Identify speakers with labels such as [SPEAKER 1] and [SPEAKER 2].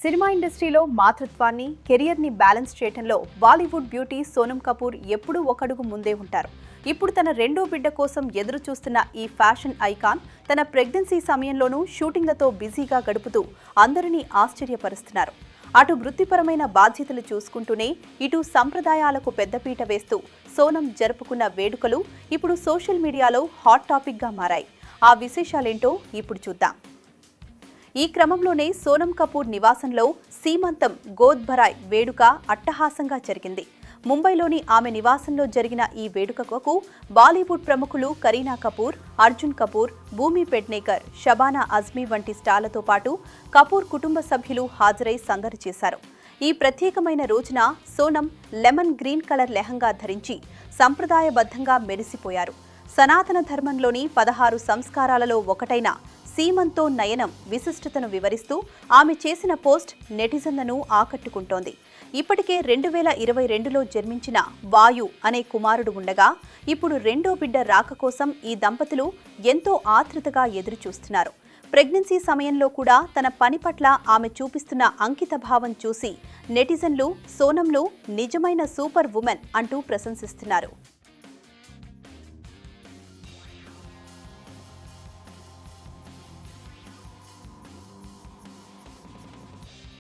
[SPEAKER 1] Cinema ఇండస్ట్రీలో మాతృత్వాన్ని, కెరియర్ని balance చేయడంలో బాలీవుడ్ బ్యూటీ సోనం కపూర్ ఎప్పుడూ ఒకడుగు ముందే ఉంటారు. ఇప్పుడు తన రెండో బిడ్డ కోసం ఎదురు చూస్తున్న ఈ ఫ్యాషన్ ఐకాన్ తన ప్రెగ్నెన్సీ సమయంలోనూ షూటింగ్లతో బిజీగా గడుపుతూ అందరినీ ఆశ్చర్యపరుస్తున్నారు. అటు వృత్తిపరమైన బాధ్యతలు చూసుకుంటూనే ఇటు సంప్రదాయాలకు పెద్దపీట వేస్తూ సోనం జరుపుకున్న వేడుకలు ఇప్పుడు సోషల్ మీడియాలో హాట్ టాపిక్గా మారాయి. ఆ విశేషాలేంటో ఇప్పుడు చూద్దాం. ఈ క్రమంలోనే సోనం కపూర్ నివాసంలో సీమంతం గోద్ భరాయ్ వేడుక అట్టహాసంగా జరిగింది. ముంబైలోని ఆమె నివాసంలో జరిగిన ఈ వేడుకకు బాలీవుడ్ ప్రముఖులు కరీనా కపూర్, అర్జున్ కపూర్, భూమి పెడ్నేకర్, షబానా అజ్మీ వంటి స్టార్లతో పాటు కపూర్ కుటుంబ సభ్యులు హాజరై సందడి చేశారు. ఈ ప్రత్యేకమైన రోజున Sonam lemon green colour lehenga ధరించి సంప్రదాయబద్ధంగా మెరిసిపోయారు. సనాతన ధర్మంలోని 16 సంస్కారాలలో ఒకటైన సీమంతో నయనం విశిష్టతను వివరిస్తూ ఆమె చేసిన పోస్ట్ నెటిజన్లను ఆకట్టుకుంటోంది. ఇప్పటికే 2022లో జన్మించిన వాయు అనే కుమారుడు ఉండగా ఇప్పుడు రెండో బిడ్డ రాక కోసం ఈ దంపతులు ఎంతో ఆతృతగా ఎదురుచూస్తున్నారు. ప్రెగ్నెన్సీ సమయంలో కూడా తన పని పట్ల ఆమె చూపిస్తున్న అంకిత భావం చూసి నెటిజన్లు సోనంను నిజమైన సూపర్ వుమెన్ అంటూ ప్రశంసిస్తున్నారు.